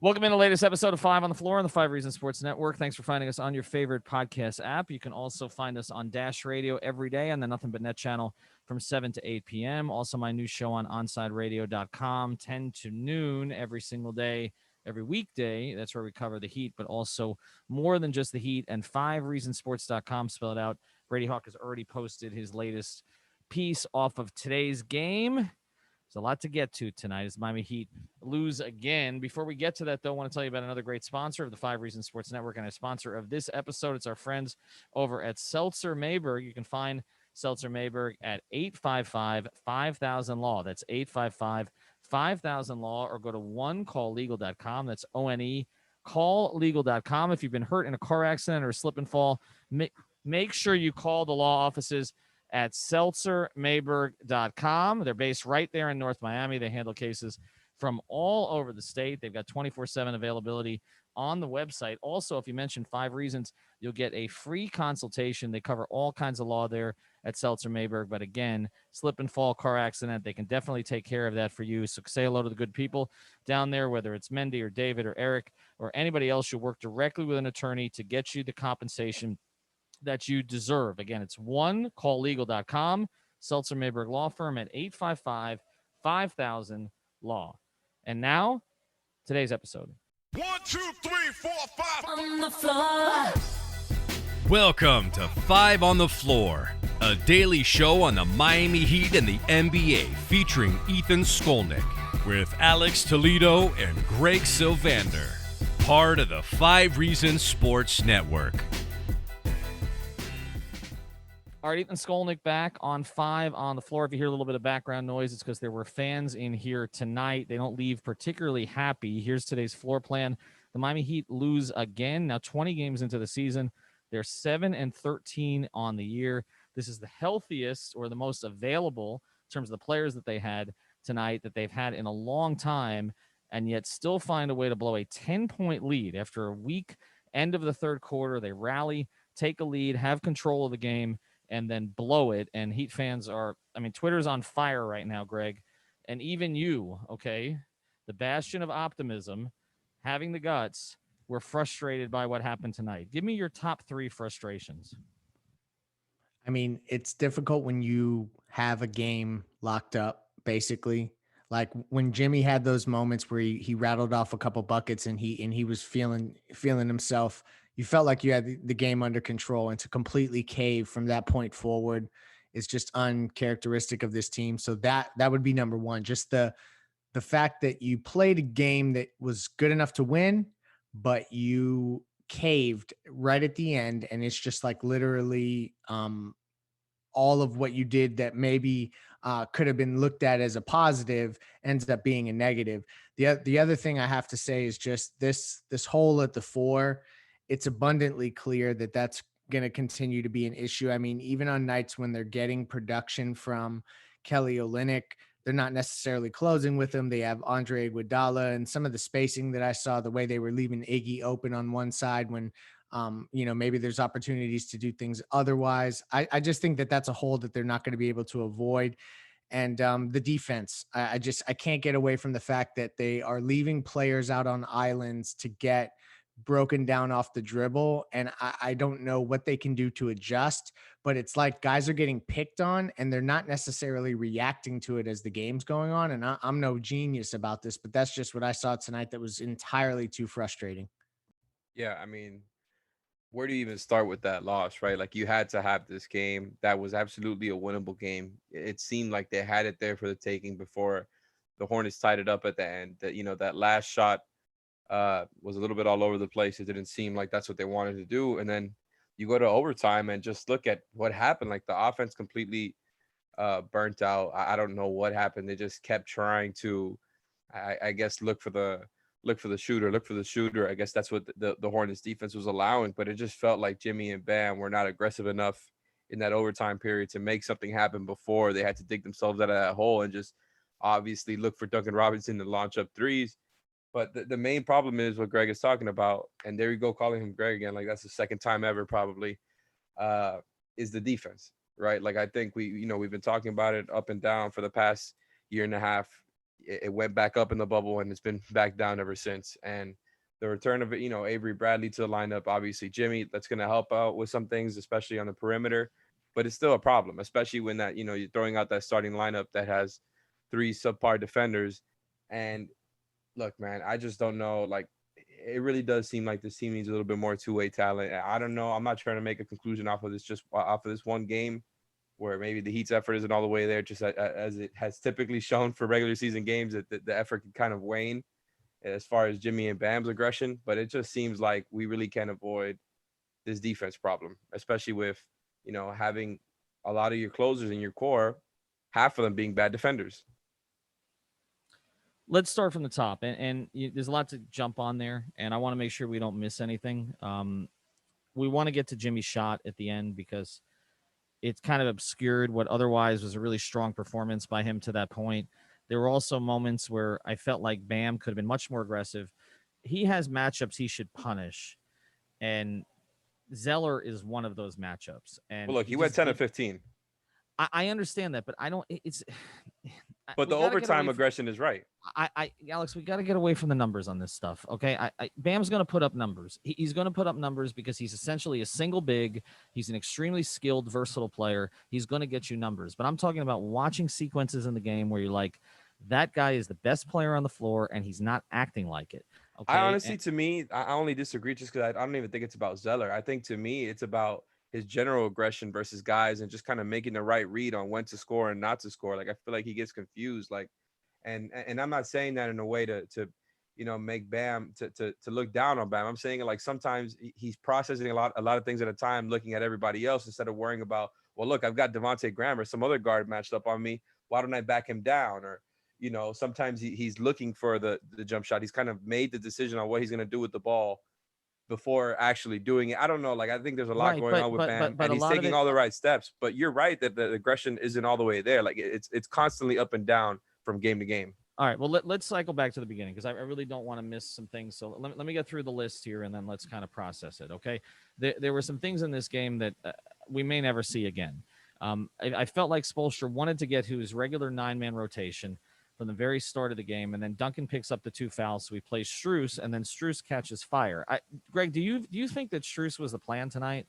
Welcome in the latest episode of Five on the Floor on the Five Reasons Sports Network. Thanks for finding us on your favorite podcast app. You can also find us on Dash Radio every day on the Nothing But Net channel from 7 to 8 p.m. Also, my new show on OnsideRadio.com, 10 to noon every single day, every weekday. That's where we cover the Heat, but also more than just the Heat. And 5reasonsports.com, spell it out. Brady Hawk has already posted his latest piece off of today's game. There's a lot to get to tonight as Miami Heat lose again. Before we get to that, though, I want to tell you about another great sponsor of the Five Reasons Sports Network and a sponsor of this episode. It's our friends over at Seltzer Mayberg. You can find Seltzer Mayberg at 855-5000-LAW. That's 855-5000-LAW, or go to onecalllegal.com. That's ONE, calllegal.com. If you've been hurt in a car accident or a slip and fall, make sure you call the law offices at seltzermayberg.com. They're based right there in North Miami. They handle cases from all over the state. They've got 24/7 availability on the website. Also, if you mention Five Reasons, you'll get a free consultation. They cover all kinds of law there at Seltzer Mayberg. But again, slip and fall, car accident, they can definitely take care of that for you. So say hello to the good people down there, whether it's Mendy or David or Eric or anybody else. You'll work directly with an attorney to get you the compensation that you deserve. Again, it's onecalllegal.com. Seltzer Mayberg Law Firm at 855-5000-LAW. And now, today's episode. 1, 2, 3, 4, 5 on the floor. Welcome to Five on the Floor, a daily show on the Miami Heat and the NBA featuring Ethan Skolnick with Alex Toledo and Greg Sylvander, part of the Five Reasons Sports Network. All right, Ethan Skolnick back on Five on the Floor. If you hear a little bit of background noise, it's because there were fans in here tonight. They don't leave particularly happy. Here's today's floor plan. The Miami Heat lose again. Now 20 games into the season. They're 7-13 on the year. This is the healthiest or the most available in terms of the players that they had tonight that they've had in a long time, and yet still find a way to blow a 10-point lead. After a weak end of the third quarter, they rally, take a lead, have control of the game, and then blow it. And Heat fans are, Twitter's on fire right now, Greg. And even you, okay, the bastion of optimism, having the guts, were frustrated by what happened tonight. Give me your top three frustrations. It's difficult when you have a game locked up, basically. Like when Jimmy had those moments where he rattled off a couple buckets and he was feeling himself. You felt like you had the game under control, and to completely cave from that point forward is just uncharacteristic of this team. So that would be number one. Just the fact that you played a game that was good enough to win, but you caved right at the end, and it's just like literally all of what you did that maybe could have been looked at as a positive ends up being a negative. The other thing I have to say is just this hole at the four. It's abundantly clear that that's going to continue to be an issue. Even on nights when they're getting production from Kelly Olynyk, they're not necessarily closing with him. They have Andre Iguodala, and some of the spacing that I saw, the way they were leaving Iggy open on one side when, maybe there's opportunities to do things otherwise. I just think that that's a hole that they're not going to be able to avoid. And the defense, I can't get away from the fact that they are leaving players out on islands to get broken down off the dribble, and I don't know what they can do to adjust, but it's like guys are getting picked on and they're not necessarily reacting to it as the game's going on. And I'm no genius about this, but that's just what I saw tonight that was entirely too frustrating. Yeah, where do you even start with that loss, right? Like, you had to have this game. That was absolutely a winnable game. It seemed like they had it there for the taking before the Hornets tied it up at the end. That last shot was a little bit all over the place. It didn't seem like that's what they wanted to do. And then you go to overtime and just look at what happened. Like, the offense completely burnt out. I don't know what happened. They just kept trying to, I guess, look for the shooter. I guess that's what the Hornets defense was allowing. But it just felt like Jimmy and Bam were not aggressive enough in that overtime period to make something happen before they had to dig themselves out of that hole and just obviously look for Duncan Robinson to launch up threes. But the main problem is what Greg is talking about, and there you go, calling him Greg again, like that's the second time ever probably, is the defense, right? Like, I think we've been talking about it up and down for the past year and a half. it went back up in the bubble and it's been back down ever since. And the return of it, Avery Bradley to the lineup, obviously Jimmy, that's going to help out with some things, especially on the perimeter. But it's still a problem, especially when that, you're throwing out that starting lineup that has 3 subpar defenders. And look, man, I just don't know. Like, it really does seem like this team needs a little bit more two-way talent. I don't know. I'm not trying to make a conclusion off of this, just off of this one game where maybe the Heat's effort isn't all the way there, just as it has typically shown for regular season games, that the effort can kind of wane as far as Jimmy and Bam's aggression. But it just seems like we really can't avoid this defense problem, especially with, having a lot of your closers in your core, half of them being bad defenders. Let's start from the top, and there's a lot to jump on there, and I want to make sure we don't miss anything. We want to get to Jimmy's shot at the end because it's kind of obscured what otherwise was a really strong performance by him to that point. There were also moments where I felt like Bam could have been much more aggressive. He has matchups he should punish, and Zeller is one of those matchups. And well, look, he went 10 of 15. I understand that, but I don't. It's. But the overtime aggression is right. Alex, we got to get away from the numbers on this stuff. Okay. Bam's going to put up numbers. He's going to put up numbers because he's essentially a single big. He's an extremely skilled, versatile player. He's going to get you numbers. But I'm talking about watching sequences in the game where you're like, that guy is the best player on the floor and he's not acting like it. Okay. I honestly, to me, I only disagree just because I don't even think it's about Zeller. I think to me, it's about his general aggression versus guys and just kind of making the right read on when to score and not to score. Like, I feel like he gets confused. Like, and I'm not saying that in a way to make Bam to look down on Bam. I'm saying like sometimes he's processing a lot of things at a time, looking at everybody else instead of worrying about, well, look, I've got Devontae Graham or some other guard matched up on me. Why don't I back him down? Or, sometimes he's looking for the jump shot. He's kind of made the decision on what he's going to do with the ball before actually doing it. I don't know. Like, I think there's a lot going on with Bam, and he's taking all the right steps. But you're right that the aggression isn't all the way there. Like, it's constantly up and down from game to game. All right. Well, let's cycle back to the beginning because I really don't want to miss some things. So let me get through the list here and then let's kind of process it. Okay. There were some things in this game that we may never see again. I felt like Spoelstra wanted to get his regular 9-man rotation from the very start of the game, and then Duncan picks up the 2 fouls, so he plays Strus, and then Strus catches fire. Greg, do you think that Strus was the plan tonight?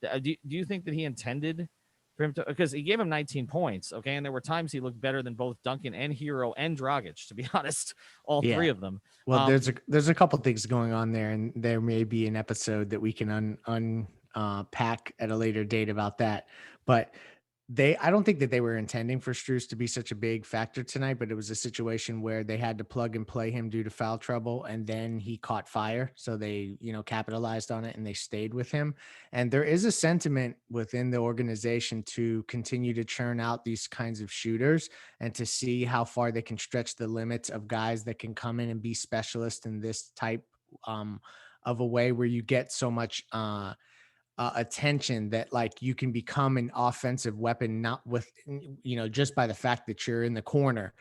Do you think that he intended for him to, because he gave him 19 points, okay, and there were times he looked better than both Duncan and Herro and Dragic, to be honest, all 3 of them. Well, there's a couple things going on there, and there may be an episode that we can unpack at a later date about that, but I don't think that they were intending for Strus to be such a big factor tonight, but it was a situation where they had to plug and play him due to foul trouble. And then he caught fire. So they, capitalized on it and they stayed with him. And there is a sentiment within the organization to continue to churn out these kinds of shooters and to see how far they can stretch the limits of guys that can come in and be specialists in this type of a way where you get so much, attention that like you can become an offensive weapon, not with, just by the fact that you're in the corner.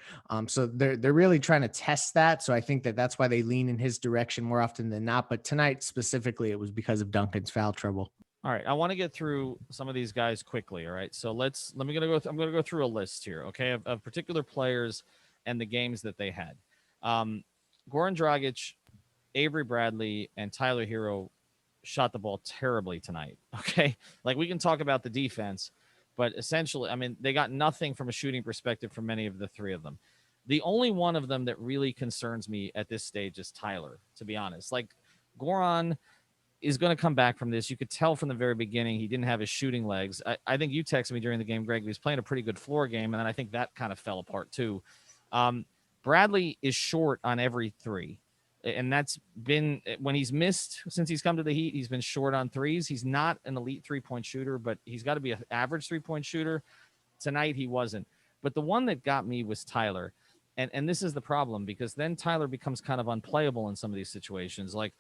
So they're really trying to test that. So I think that's why they lean in his direction more often than not. But tonight specifically, it was because of Duncan's foul trouble. All right. I want to get through some of these guys quickly. All right. So I'm going to go through a list here. Okay. Of particular players and the games that they had. Goran Dragic, Avery Bradley, and Tyler Herro shot the ball terribly tonight. Okay. Like, we can talk about the defense, but essentially, I mean, they got nothing from a shooting perspective from many of the 3 of them. The only one of them that really concerns me at this stage is Tyler, to be honest. Like, Goran is going to come back from this. You could tell from the very beginning, he didn't have his shooting legs. I think you texted me during the game, Greg, he was playing a pretty good floor game. And then I think that kind of fell apart too. Bradley is short on every 3. And that's been when he's missed since he's come to the Heat. He's been short on 3s. He's not an elite 3-point shooter, but he's got to be an average 3-point shooter. Tonight, he wasn't. But the one that got me was Tyler. And this is the problem, because then Tyler becomes kind of unplayable in some of these situations. Like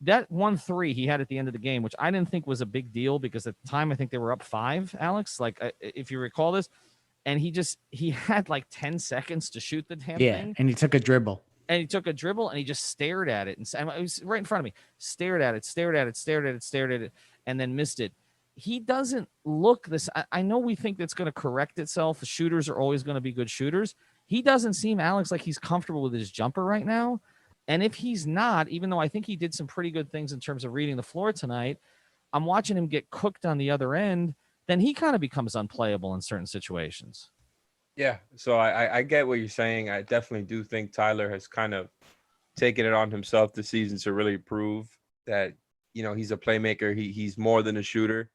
that 1-3 he had at the end of the game, which I didn't think was a big deal because at the time I think they were up 5, Alex, like if you recall this. And he had like 10 seconds to shoot the damn thing. And he took a dribble. And he took a dribble and he just stared at it. And it was right in front of me. Stared at it, and then missed it. He doesn't look this. I know we think that's going to correct itself. Shooters are always going to be good shooters. he doesn't seem, Alex, like he's comfortable with his jumper right now. And if he's not, even though I think he did some pretty good things in terms of reading the floor tonight, I'm watching him get cooked on the other end, then he kind of becomes unplayable in certain situations. Yeah. So I get what you're saying. I definitely do think Tyler has kind of taken it on himself this season to really prove that, he's a playmaker. He's more than a shooter,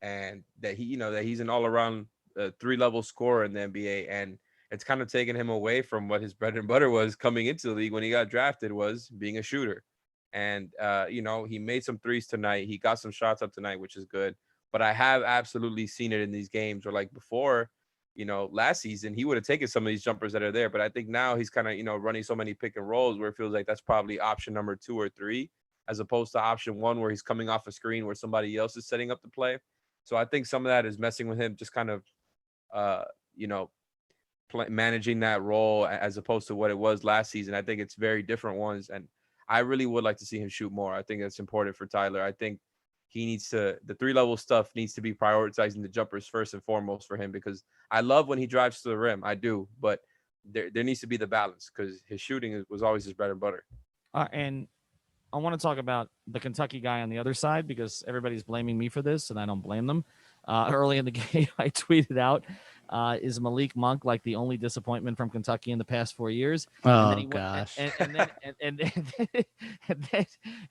and that that he's an all around 3-level scorer in the NBA. And it's kind of taken him away from what his bread and butter was coming into the league when he got drafted, was being a shooter. And, he made some threes tonight. He got some shots up tonight, which is good. But I have absolutely seen it in these games where, like, before, last season, he would have taken some of these jumpers that are there. But I think now he's kind of, running so many pick and rolls where it feels like that's probably option number 2 or 3, as opposed to option 1 where he's coming off a screen where somebody else is setting up the play. So I think some of that is messing with him, just kind of, managing that role as opposed to what it was last season. I think it's very different ones. And I really would like to see him shoot more. I think that's important for Tyler. I think he needs to, the 3-level stuff needs to be prioritizing the jumpers first and foremost for him, because I love when he drives to the rim. I do, but there needs to be the balance, because his shooting was always his bread and butter. And I want to talk about the Kentucky guy on the other side, because everybody's blaming me for this, and I don't blame them. Early in the game, I tweeted out, is Malik Monk like the only disappointment from Kentucky in the past 4 years? Oh, and then gosh. And then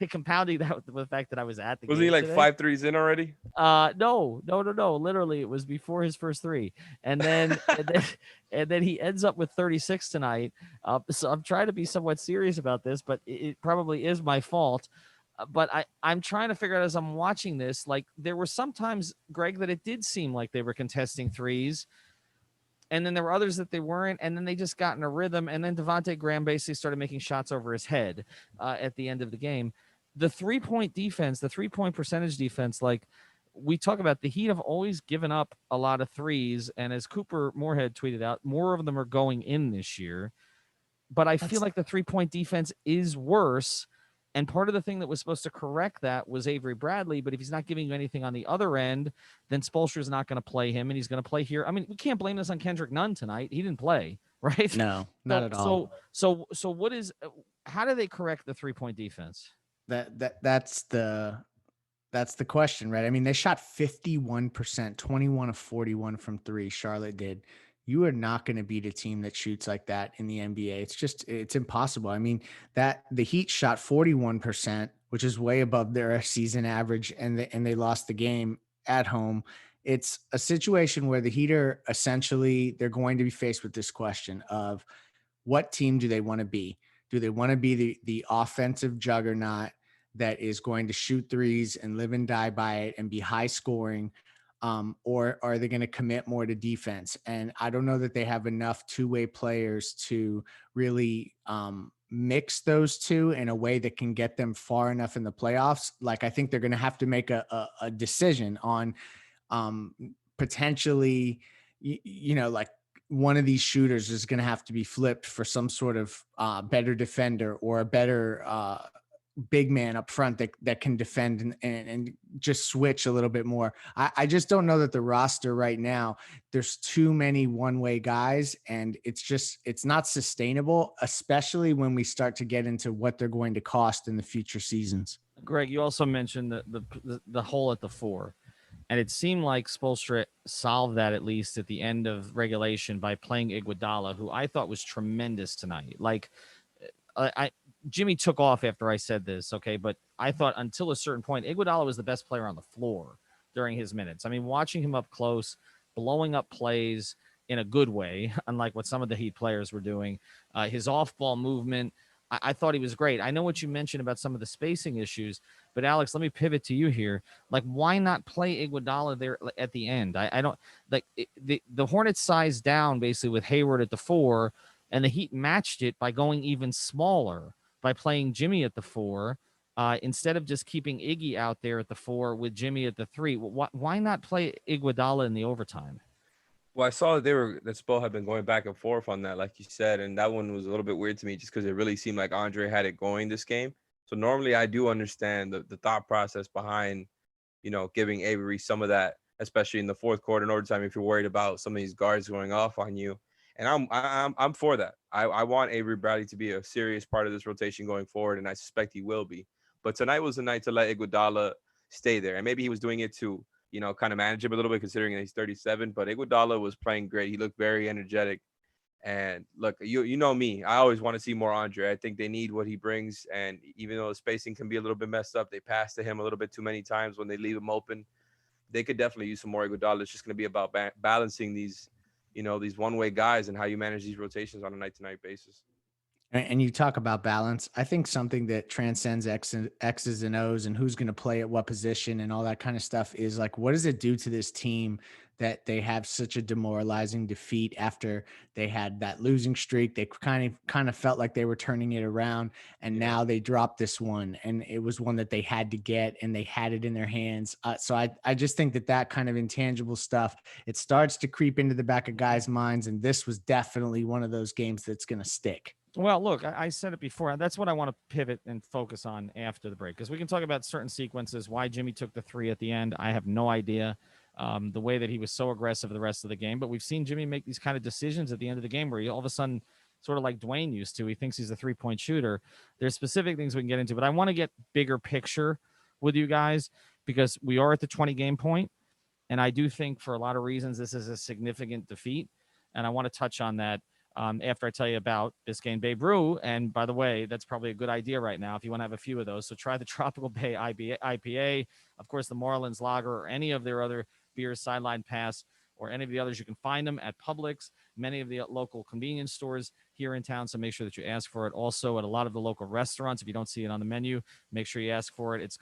compounding that with the fact that I was at the game. Wasn't he like today. 5 threes in already? No. Literally, it was before his first 3. And then and then he ends up with 36 tonight. So I'm trying to be somewhat serious about this, but it probably is my fault. But I'm trying to figure out as I'm watching this, like there were sometimes, Greg, that it did seem like they were contesting threes. And then there were others that they weren't. And then they just got in a rhythm. And then Devontae Graham basically started making shots over his head at the end of the game. The 3-point defense, the 3-point percentage defense, like we talk about, the Heat have always given up a lot of threes. And as Cooper Moorhead tweeted out, more of them are going in this year. But I feel like the 3-point defense is worse. And part of the thing that was supposed to correct that was Avery Bradley. But if he's not giving you anything on the other end, then Spoelstra's not going to play him, and he's going to play here. I mean, we can't blame this on Kendrick Nunn tonight. He didn't play, right? No, not at all. So what is? How do they correct the 3-point defense? That's the question, right? I mean, they shot 51%, 21 of 41 from 3. Charlotte did. You are not going to beat a team that shoots like that in the NBA. It's impossible. I mean, that the Heat shot 41%, which is way above their season average, and they lost the game at home. It's a situation where the Heat are essentially, they're going to be faced with this question of what team do they want to be? Do they want to be the offensive juggernaut that is going to shoot threes and live and die by it and be high scoring? Or are they going to commit more to defense? And I don't know that they have enough two-way players to really mix those two in a way that can get them far enough in the playoffs. Like, I think they're going to have to make a decision on potentially, like one of these shooters is going to have to be flipped for some sort of better defender or a better big man up front that can defend and just switch a little bit more. I just don't know that the roster right now, there's too many one-way guys, and it's not sustainable, especially when we start to get into what they're going to cost in the future seasons. Greg, you also mentioned the hole at the 4, and it seemed like Spoelstra solved that at least at the end of regulation by playing Iguodala, who I thought was tremendous tonight. Like Jimmy took off after I said this, okay, but I thought until a certain point, Iguodala was the best player on the floor during his minutes. I mean, watching him up close, blowing up plays in a good way, unlike what some of the Heat players were doing, his off-ball movement, I thought he was great. I know what you mentioned about some of the spacing issues, but Alex, let me pivot to you here. Like, why not play Iguodala there at the end? I don't like the Hornets sized down basically with Hayward at the 4, and the Heat matched it by going even smaller, by playing Jimmy at the 4, instead of just keeping Iggy out there at the 4 with Jimmy at the 3. Why not play Iguodala in the overtime? Well, I saw that Spo had been going back and forth on that, like you said, and that one was a little bit weird to me just because it really seemed like Andre had it going this game. So normally I do understand the thought process behind, giving Avery some of that, especially in the fourth quarter in overtime, if you're worried about some of these guards going off on you. And I'm for that. I want Avery Bradley to be a serious part of this rotation going forward, and I suspect he will be. But tonight was the night to let Iguodala stay there, and maybe he was doing it to kind of manage him a little bit, considering that he's 37. But Iguodala was playing great. He looked very energetic. And look, you know me, I always want to see more Andre. I think they need what he brings. And even though the spacing can be a little bit messed up, they pass to him a little bit too many times when they leave him open. They could definitely use some more Iguodala. It's just going to be about balancing these one-way guys and how you manage these rotations on a night-to-night basis. And you talk about balance. I think something that transcends X's and O's and who's going to play at what position and all that kind of stuff is like, what does it do to this team that they have such a demoralizing defeat after they had that losing streak? They kind of felt like they were turning it around, and now they dropped this one, and it was one that they had to get, and they had it in their hands. So I just think that kind of intangible stuff, it starts to creep into the back of guys' minds, and this was definitely one of those games that's going to stick. Well, look, I said it before. That's what I want to pivot and focus on after the break, because we can talk about certain sequences, why Jimmy took the three at the end. I have no idea the way that he was so aggressive the rest of the game. But we've seen Jimmy make these kind of decisions at the end of the game where he all of a sudden, sort of like Dwayne used to, he thinks he's a three-point shooter. There's specific things we can get into, but I want to get bigger picture with you guys because we are at the 20-game point. And I do think for a lot of reasons, this is a significant defeat. And I want to touch on that after I tell you about Biscayne Bay Brew. And by the way, that's probably a good idea right now if you want to have a few of those. So try the Tropical Bay IPA, of course, the Marlins Lager, or any of their other beers, Sideline Pass, or any of the others. You can find them at Publix, many of the local convenience stores here in town. So make sure that you ask for it. Also at a lot of the local restaurants. If you don't see it on the menu, make sure you ask for it.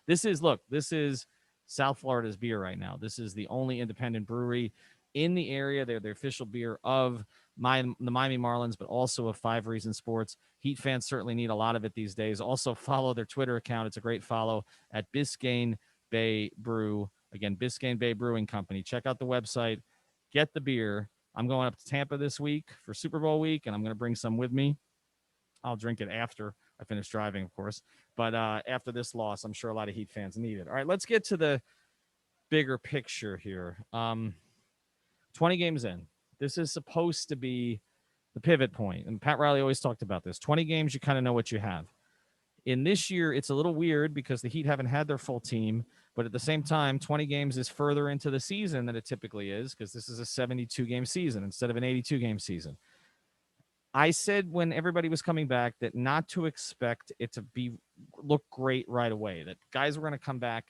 This is South Florida's beer right now. This is the only independent brewery in the area. They're the official beer of the Miami Marlins, but also of Five Reasons Sports. Heat fans certainly need a lot of it these days. Also follow their Twitter account. It's a great follow at Biscayne Bay Brew. Again, Biscayne Bay Brewing Company. Check out the website. Get the beer. I'm going up to Tampa this week for Super Bowl week, and I'm going to bring some with me. I'll drink it after I finish driving, of course. But after this loss, I'm sure a lot of Heat fans need it. All right, let's get to the bigger picture here. 20 games in. This is supposed to be the pivot point. And Pat Riley always talked about this. 20 games, you kind of know what you have. In this year, it's a little weird because the Heat haven't had their full team. But at the same time, 20 games is further into the season than it typically is because this is a 72-game season instead of an 82-game season. I said when everybody was coming back that not to expect it to look great right away, that guys were going to come back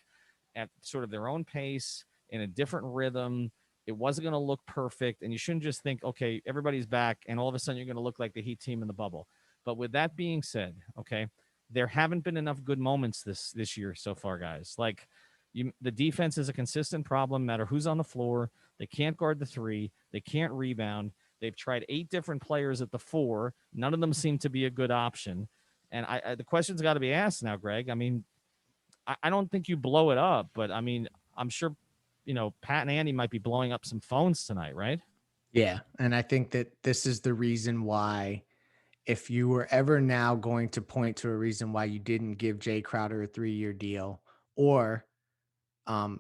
at sort of their own pace in a different rhythm. It wasn't going to look perfect, and you shouldn't just think, okay, everybody's back, and all of a sudden you're going to look like the Heat team in the bubble. But with that being said, okay, there haven't been enough good moments this year so far, guys. Like, the defense is a consistent problem, no matter who's on the floor. They can't guard the three. They can't rebound. They've tried 8 different players at the 4. None of them seem to be a good option. And the question's got to be asked now, Greg. I mean, I don't think you blow it up, but, I mean, I'm sure – Pat and Andy might be blowing up some phones tonight, right? Yeah. And I think that this is the reason why, if you were ever now going to point to a reason why you didn't give Jay Crowder a 3-year deal, or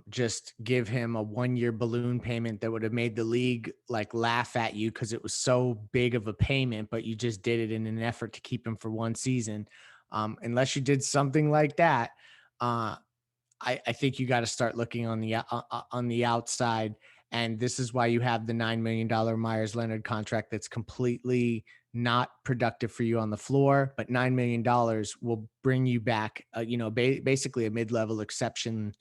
just give him a 1-year balloon payment that would have made the league like laugh at you because it was so big of a payment, but you just did it in an effort to keep him for 1 season. Unless you did something like that, I think you got to start looking on the outside. And this is why you have the $9 million Myers Leonard contract that's completely not productive for you on the floor, but $9 million will bring you back, basically a mid-level exception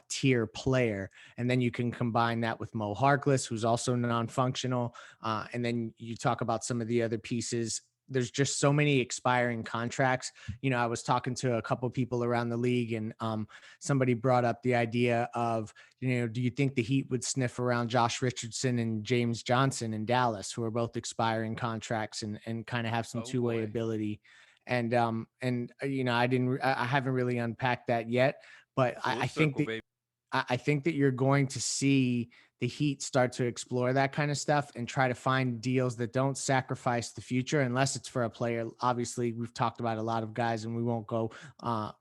tier player. And then you can combine that with Mo Harkless, who's also non-functional. And then you talk about some of the other pieces. There's just so many expiring contracts. I was talking to a couple of people around the league, and somebody brought up the idea of, do you think the Heat would sniff around Josh Richardson and James Johnson in Dallas, who are both expiring contracts and kind of have some two-way ability? And I haven't really unpacked that yet, but I think that you're going to see the Heat start to explore that kind of stuff and try to find deals that don't sacrifice the future, unless it's for a player. Obviously, we've talked about a lot of guys, and we won't go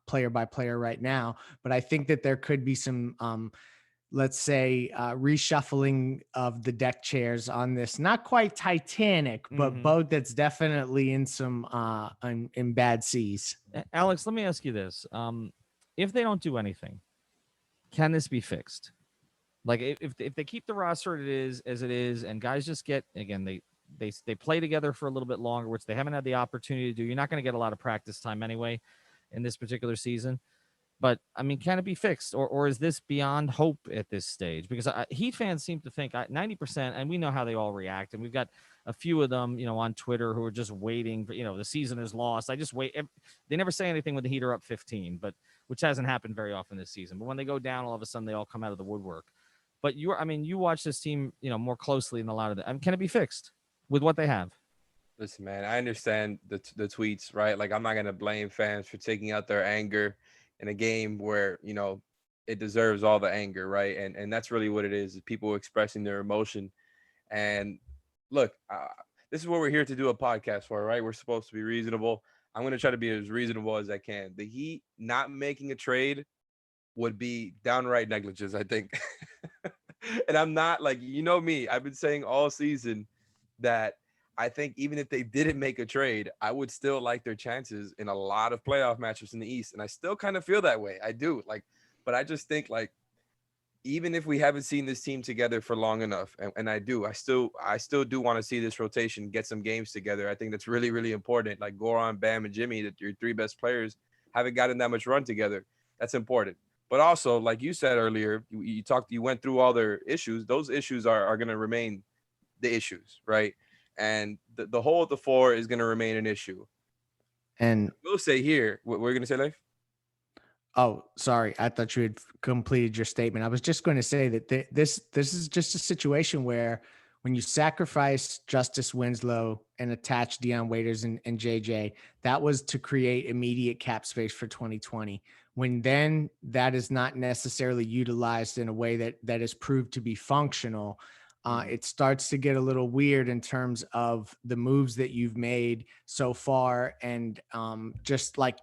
player by player right now, but I think that there could be some let's say, reshuffling of the deck chairs on this not quite Titanic, but boat that's definitely in some in bad seas. Alex, let me ask you this: if they don't do anything, can this be fixed? Like if they keep the roster as it is, and guys just get, again, they play together for a little bit longer, which they haven't had the opportunity to do. You're not going to get a lot of practice time anyway in this particular season. But I mean, can it be fixed, or is this beyond hope at this stage? Because Heat fans seem to think 90%, and we know how they all react, and we've got a few of them, on Twitter who are just waiting for, the season is lost. I just wait. They never say anything when the Heat are up 15, but which hasn't happened very often this season. But when they go down, all of a sudden they all come out of the woodwork. But you watch this team, more closely than a lot of them. Can it be fixed with what they have? Listen, man, I understand the tweets, right? Like, I'm not gonna blame fans for taking out their anger in a game where it deserves all the anger, right? And that's really what it is people expressing their emotion. And look, this is what we're here to do a podcast for, right? We're supposed to be reasonable. I'm going to try to be as reasonable as I can. The Heat not making a trade would be downright negligence, I think. And I'm not, like, me, I've been saying all season that I think even if they didn't make a trade, I would still like their chances in a lot of playoff matchups in the East. And I still kind of feel that way. I do. But I just think, even if we haven't seen this team together for long enough, and I still do want to see this rotation get some games together. I think that's really, really important. Like Goran, Bam, and Jimmy, that your three best players haven't gotten that much run together. That's important. But also, like you said earlier, you went through all their issues. Those issues are going to remain the issues, right? And the hole at the floor is going to remain an issue. And we'll say here, what we're going to say, Leif? Oh, sorry. I thought you had completed your statement. I was just going to say that this is just a situation where when you sacrifice Justice Winslow and attach Dion Waiters and JJ, that was to create immediate cap space for 2020. When then that is not necessarily utilized in a way that is proved to be functional, it starts to get a little weird in terms of the moves that you've made so far. And just like,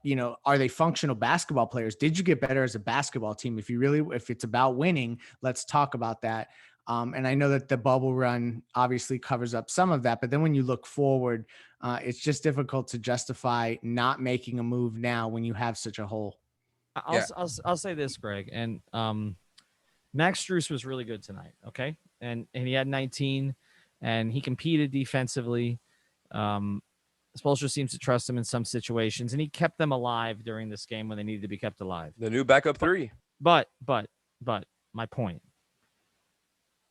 are they functional basketball players? Did you get better as a basketball team? If it's about winning, let's talk about that. And I know that the bubble run obviously covers up some of that, but then when you look forward, it's just difficult to justify not making a move now when you have such a hole. I'll say this, Greg, and Max Strus was really good tonight. Okay. And he had 19 and he competed defensively. Spoelstra seems to trust him in some situations, and he kept them alive during this game when they needed to be kept alive. The new backup three. But my point,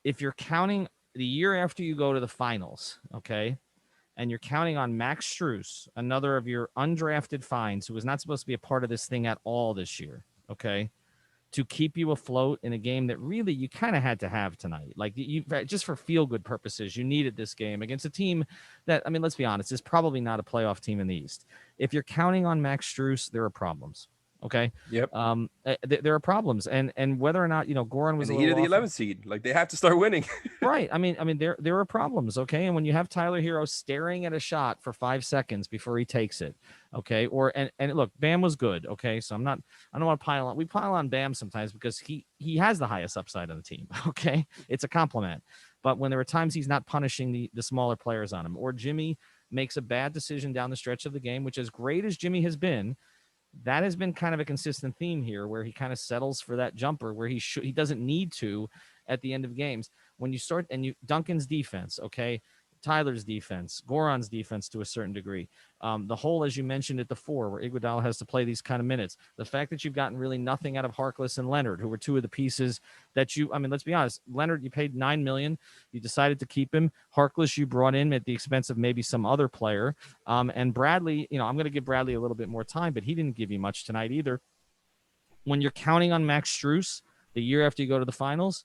if you're counting the year after you go to the finals, okay, and you're counting on Max Strus, another of your undrafted finds who was not supposed to be a part of this thing at all this year, okay, to keep you afloat in a game that really you kind of had to have tonight. Like, you just for feel-good purposes, you needed this game against a team that, I mean, let's be honest, is probably not a playoff team in the East. If you're counting on Max Strus, there are problems. Okay. Yep. There are problems, and whether or not Goran was the heat of the 11th seed, like, they have to start winning. Right. I mean, there are problems. Okay, and when you have Tyler Herro staring at a shot for 5 seconds before he takes it, okay, and look, Bam was good. Okay, so I don't want to pile on. We pile on Bam sometimes because he has the highest upside on the team. Okay, it's a compliment. But when there are times he's not punishing the smaller players on him, or Jimmy makes a bad decision down the stretch of the game, which, as great as Jimmy has been, that has been kind of a consistent theme here, where he kind of settles for that jumper where he doesn't need to at the end of games. When you start, and Duncan's defense, okay, Tyler's defense, Goran's defense to a certain degree, the hole, as you mentioned, at the 4, where Iguodala has to play these kind of minutes, the fact that you've gotten really nothing out of Harkless and Leonard, who were two of the pieces that let's be honest, Leonard, you paid $9 million, you decided to keep him. Harkless, you brought in at the expense of maybe some other player, and Bradley, I'm going to give Bradley a little bit more time, but he didn't give you much tonight either. When you're counting on Max Strus the year after you go to the finals,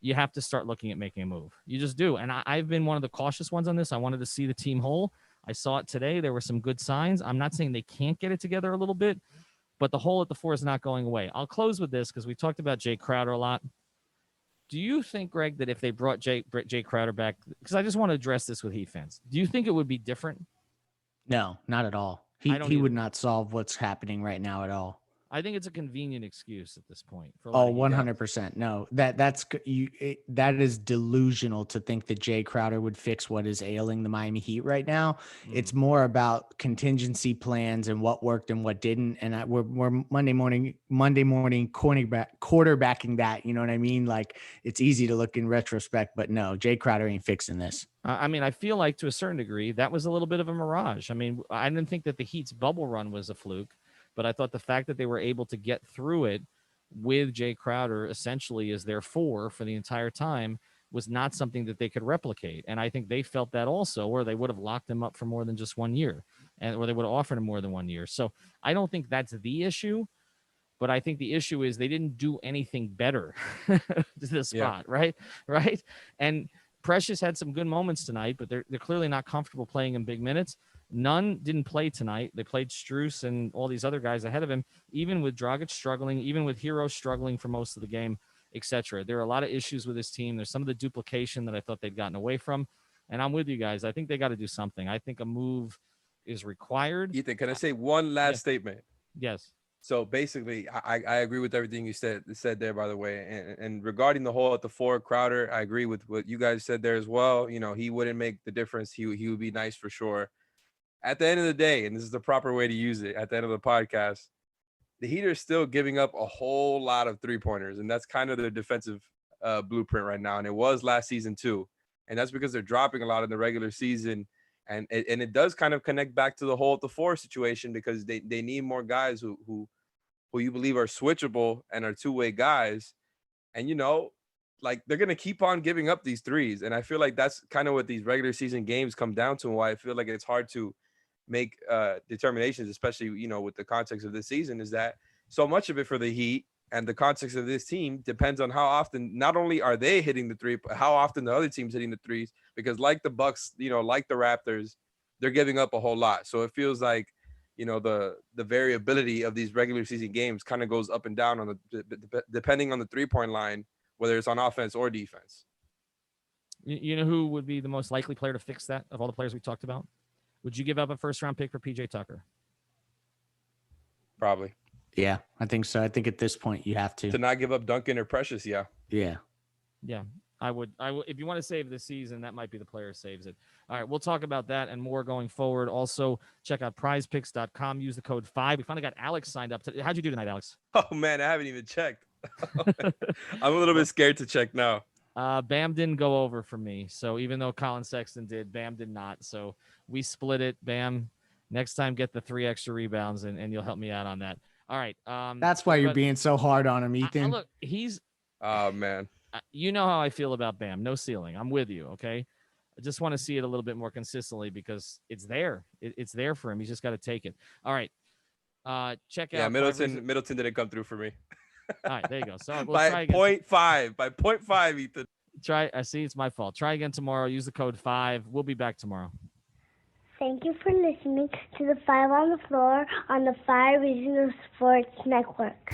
you have to start looking at making a move. You just do. And I've been one of the cautious ones on this. I wanted to see the team whole. I saw it today. There were some good signs. I'm not saying they can't get it together a little bit, but the hole at the 4 is not going away. I'll close with this because we talked about Jay Crowder a lot. Do you think, Greg, that if they brought Jay Crowder back, because I just want to address this with Heat fans, do you think it would be different? No, not at all. He would not solve what's happening right now at all. I think it's a convenient excuse at this point. For a Oh, lot of you guys. 100%. No, that is delusional to think that Jay Crowder would fix what is ailing the Miami Heat right now. It's more about contingency plans and what worked and what didn't. And we're Monday morning quarterbacking that. You know what I mean? Like, it's easy to look in retrospect, but no, Jay Crowder ain't fixing this. I mean, I feel like to a certain degree that was a little bit of a mirage. I mean, I didn't think that the Heat's bubble run was a fluke, but I thought the fact that they were able to get through it with Jay Crowder essentially as their four for the entire time was not something that they could replicate. And I think they felt that also, or they would have locked him up for more than just 1 year, or they would have offered him more than 1 year. So I don't think that's the issue, but I think the issue is they didn't do anything better to the spot, right? Right. And Precious had some good moments tonight, but they're clearly not comfortable playing in big minutes. None didn't play tonight. They played Strus and all these other guys ahead of him, even with Dragic struggling, even with Herro struggling for most of the game, etc. There are a lot of issues with this team. There's some of the duplication that I thought they'd gotten away from. And I'm with you guys. I think they got to do something. I think a move is required. Ethan, can I say one last statement? Yes. So basically, I agree with everything you said there, by the way. And regarding the hole at the four, Crowder, I agree with what you guys said there as well. You know, he wouldn't make the difference. He would be nice for sure. At the end of the day, and this is the proper way to use it at the end of the podcast, the Heat are still giving up a whole lot of three-pointers, and that's kind of their defensive blueprint right now. And it was last season too. And that's because they're dropping a lot in the regular season. And it does kind of connect back to the hole at the four situation, because they need more guys who you believe are switchable and are two-way guys. And, you know, like, they're going to keep on giving up these threes. And I feel like that's kind of what these regular season games come down to, and why I feel like it's hard to make determinations, especially, you know, with the context of this season, is that so much of it for the Heat and the context of this team depends on how often not only are they hitting the three, but how often the other team's hitting the threes. Because like the Bucks, you know, like the Raptors, they're giving up a whole lot. So it feels like, you know, the variability of these regular season games kind of goes up and down on depending on the 3-point line, whether it's on offense or defense. You know who would be the most likely player to fix that of all the players we talked about? Would you give up a first-round pick for PJ Tucker? Probably. Yeah, I think so. I think at this point you have to not give up Duncan or Precious. Yeah. I would. If you want to save the season, that might be the player who saves it. All right, we'll talk about that and more going forward. Also, check out prizepicks.com. Use the code 5. We finally got Alex signed up. How'd you do tonight, Alex? Oh, man, I haven't even checked. I'm a little bit scared to check now. Bam didn't go over for me. So even though Colin Sexton did, Bam did not. So we split it. Bam, next time get the 3 extra rebounds, and you'll help me out on that. All right. That's why you're being so hard on him, Ethan. Look, he's. Oh, man. You know how I feel about Bam. No ceiling. I'm with you. Okay. I just want to see it a little bit more consistently, because it's there. It's there for him. He's just got to take it. All right. Check out. Yeah, Middleton didn't come through for me. All right, there you go. So we'll by try again. 0.5. By 0.5, Ethan. I see it's my fault. Try again tomorrow. Use the code 5. We'll be back tomorrow. Thank you for listening to the 5 on the Floor on the 5 Regional Sports Network.